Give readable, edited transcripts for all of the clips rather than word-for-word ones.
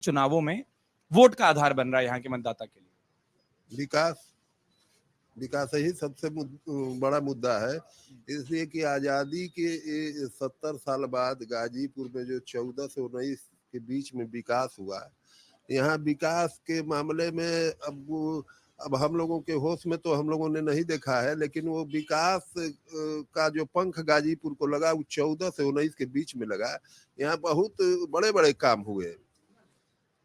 चुनावों में वोट का आधार बन रहा है यहाँ के मतदाता के लिए? विकास ही सबसे बड़ा मुद्दा है, इसलिए कि आजादी के 70 साल बाद गाजीपुर में जो 14 से 19 के बीच में विकास हुआ, यहाँ विकास के मामले में अब हम लोगों के होश में तो हम लोगों ने नहीं देखा है, लेकिन वो विकास का जो पंख गाजीपुर को लगा वो 14 से 19 के बीच में लगा। यहाँ बहुत बड़े बड़े काम हुए।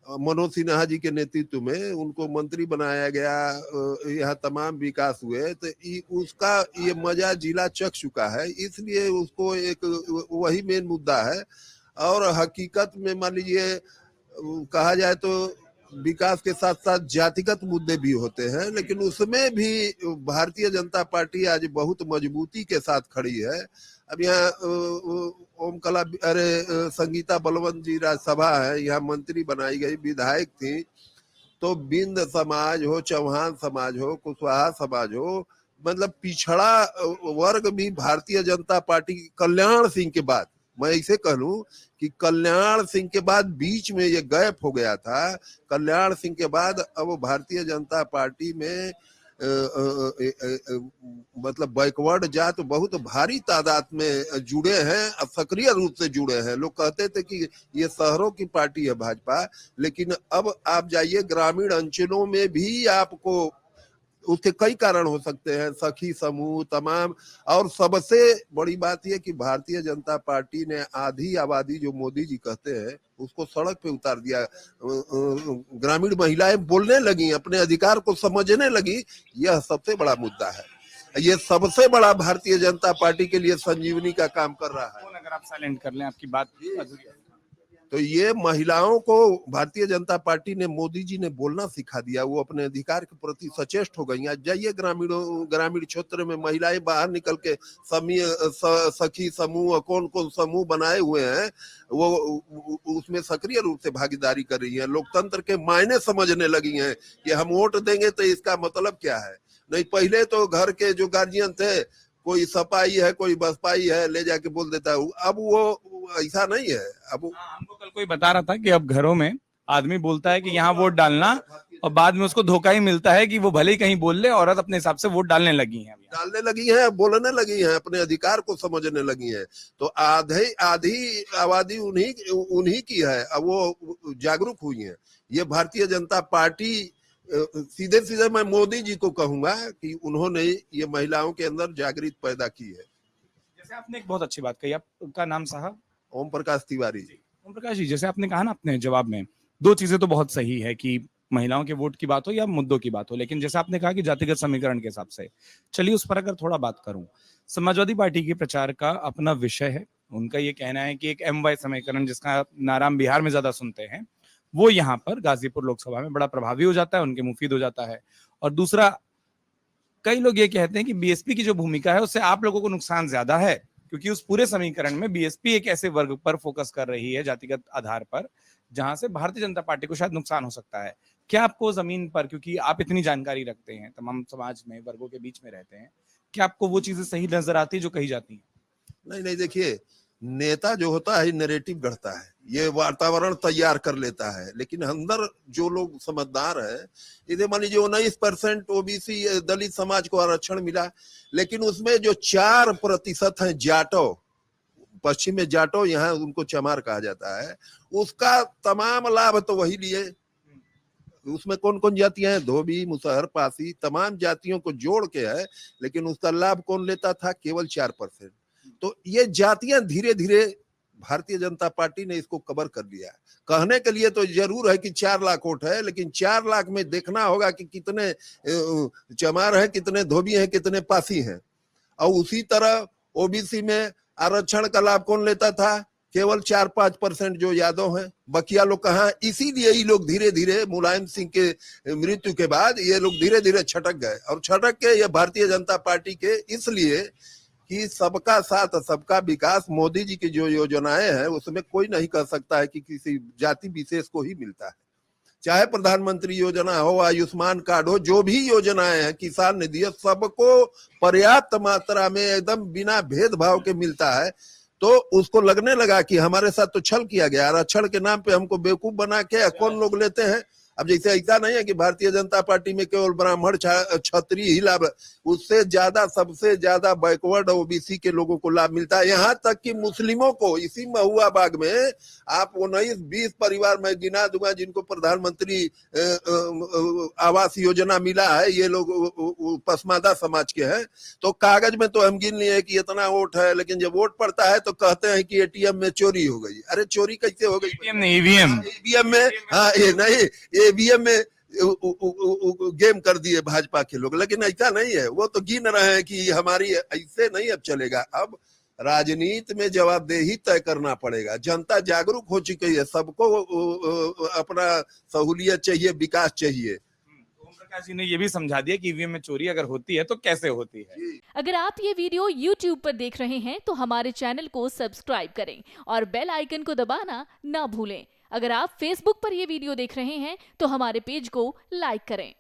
मनोज सिन्हा जी के नेतृत्व में उनको मंत्री बनाया गया, यहाँ तमाम विकास हुए, तो उसका ये मजा जिला चख चुका है, इसलिए उसको एक वही मेन मुद्दा है। और हकीकत में मान लीजिए कहा जाए तो विकास के साथ साथ जातिगत मुद्दे भी होते हैं, लेकिन उसमें भी भारतीय जनता पार्टी आज बहुत मजबूती के साथ खड़ी है। अब यहाँ संगीता बलवंत जी राज्यसभा है, यहाँ मंत्री बनाई गई, विधायक थी, तो बिंद समाज हो, चौहान समाज हो, कुशवाहा समाज हो, मतलब पिछड़ा वर्ग भी भारतीय जनता पार्टी कल्याण सिंह के बाद, मैं इसे कह लूं कि कल्याण सिंह के बाद बीच में ये गैप हो गया था। कल्याण सिंह के बाद अब भारतीय जनता पार्टी में मतलब बैकवर्ड जात बहुत भारी तादाद में जुड़े हैं, सक्रिय रूप से जुड़े हैं। लोग कहते थे कि ये शहरों की पार्टी है भाजपा, लेकिन अब आप जाइए ग्रामीण अंचलों में भी आपको उसके कई कारण हो सकते हैं, सखी समूह तमाम। और सबसे बड़ी बात यह कि भारतीय जनता पार्टी ने आधी आबादी जो मोदी जी कहते हैं उसको सड़क पे उतार दिया। ग्रामीण महिलाएं बोलने लगी, अपने अधिकार को समझने लगी, यह सबसे बड़ा मुद्दा है। ये सबसे बड़ा भारतीय जनता पार्टी के लिए संजीवनी का काम कर रहा है। अगर आप साइलेंट कर लें, आपकी बात तो ये महिलाओं को भारतीय जनता पार्टी ने, मोदी जी ने बोलना सिखा दिया, वो अपने अधिकार के प्रति सचेष्ट हो गई। आज जाइए ग्रामीण क्षेत्र में महिलाएं बाहर निकल के सखी समूह, कौन कौन समूह बनाए हुए हैं, वो उसमें सक्रिय रूप से भागीदारी कर रही है। लोकतंत्र के मायने समझने लगी हैं कि हम वोट देंगे तो इसका मतलब क्या है। नहीं, पहले तो घर के जो गार्जियन थे, कोई सपाई है कोई बसपाई है, ले जाके बोल देता है। अब वो ऐसा नहीं है। अब हमको कल कोई बता रहा था कि अब घरों में आदमी बोलता है कि यहाँ वोट डालना, और बाद में उसको धोखा ही मिलता है कि वो भले ही कहीं बोल ले, औरत अपने हिसाब से वोट डालने लगी है, बोलने लगी है, अपने अधिकार को समझने लगी है। तो आधी आबादी उन्हीं की है। अब वो जागरूक हुई है। ये भारतीय जनता पार्टी, सीधे मैं मोदी जी को कहूंगा कि उन्होंने ये महिलाओं के अंदर जागृति पैदा की है। जैसे आपने एक बहुत अच्छी बात कही, आपका नाम साहब? ओम प्रकाश तिवारी जी। ओम प्रकाश जी, जैसे आपने कहा ना अपने जवाब में, दो चीजें तो बहुत सही है कि महिलाओं के वोट की बात हो या मुद्दों की बात हो, लेकिन जैसे आपने कहा कि जातिगत समीकरण के हिसाब से, चलिए उस पर अगर थोड़ा बात करूं। समाजवादी पार्टी के प्रचार का अपना विषय है। उनका ये कहना है कि एक MY समीकरण, जिसका नारा हम बिहार में ज्यादा सुनते हैं, वो यहाँ पर गाजीपुर लोकसभा में बड़ा प्रभावी हो जाता है, उनके मुफीद हो जाता है। और दूसरा, कई लोग ये कहते हैं कि BSP की जो भूमिका है उससे आप लोगों को नुकसान ज्यादा है, क्योंकि उस पूरे समीकरण में BSP एक ऐसे वर्ग पर फोकस कर रही है जातिगत आधार पर, जहां से भारतीय जनता पार्टी को शायद नुकसान हो सकता है। क्या आपको जमीन पर, क्योंकि आप इतनी जानकारी रखते हैं, तमाम समाज में वर्गों के बीच में रहते हैं, क्या आपको वो चीजें सही नजर आती है जो कही जाती है? नहीं, देखिए, नेता जो होता है नैरेटिव गढ़ता है, ये वातावरण तैयार कर लेता है, लेकिन अंदर जो लोग समझदार है, इधर मान लीजिए 19% OBC दलित समाज को आरक्षण मिला, लेकिन उसमें जो 4% है जाटो, पश्चिम में जाटो, यहाँ उनको चमार कहा जाता है, उसका तमाम लाभ तो वही लिए। उसमें कौन कौन जातियां हैं? धोबी, मुसहर, पासी, तमाम जातियों को जोड़ के है, लेकिन उसका लाभ कौन लेता था? केवल 4%। तो ये जातियां धीरे धीरे भारतीय जनता पार्टी ने इसको कवर कर लिया है। कहने के लिए तो जरूर है कि 4 लाख वोट है, लेकिन 4 लाख में देखना होगा कि कितने चमार हैं, कितने धोबी हैं, कितने पासी हैं। और उसी तरह OBC में आरक्षण का लाभ कौन लेता था? केवल 4-5% जो यादव हैं, बकिया लोग कहाँ? इसीलिए ये लोग धीरे धीरे मुलायम सिंह के मृत्यु के बाद ये लोग धीरे धीरे छटक गए, और छटक के ये भारतीय जनता पार्टी के, इसलिए कि सबका साथ सबका विकास, मोदी जी की जो योजनाएं हैं उसमें कोई नहीं कह सकता है कि किसी जाति विशेष को ही मिलता है। चाहे प्रधानमंत्री योजना हो, आयुष्मान कार्ड हो, जो भी योजनाएं हैं, किसान निधि, सबको पर्याप्त मात्रा में एकदम बिना भेदभाव के मिलता है। तो उसको लगने लगा कि हमारे साथ तो छल किया गया, आरक्षण के नाम पे हमको बेवकूफ बना के कौन लोग लेते हैं। अब जैसे ऐसा नहीं है कि भारतीय जनता पार्टी में केवल ब्राह्मण क्षत्रिय ही लाभ, उससे ज्यादा सबसे ज्यादा बैकवर्ड ओबीसी के लोगों को लाभ मिलता है। यहाँ तक कि मुस्लिमों को इसी महुआ बाग में आप 19-20 परिवार में गिना दूंगा जिनको प्रधानमंत्री आवास योजना मिला है, ये लोग पसमादा समाज के हैं। तो कागज में तो हम गिन लिए कि इतना वोट है, लेकिन जब वोट पड़ता है तो कहते हैं कि एटीएम में चोरी हो गई। अरे चोरी कैसे हो गई? एटीएम नहीं, ईवीएम। ईवीएम में, हाँ ये नहीं, ईवीएम में गेम कर दिए भाजपा के लोग, लेकिन ऐसा नहीं है। वो तो गिन रहे हैं कि हमारी ऐसे नहीं अब चलेगा। अब राजनीति में जवाबदेही तय करना पड़ेगा। जनता जागरूक हो चुकी है, सबको अपना सहूलियत चाहिए, विकास चाहिए। ओम प्रकाश जी ने ये भी समझा दिया कि ईवीएम में चोरी अगर होती है तो कैसे होती है। अगर आप ये वीडियो YouTube पर देख रहे हैं तो हमारे चैनल को सब्सक्राइब करें और बेल आइकन को दबाना ना भूलें। अगर आप Facebook पर ये वीडियो देख रहे हैं तो हमारे पेज को लाइक करें।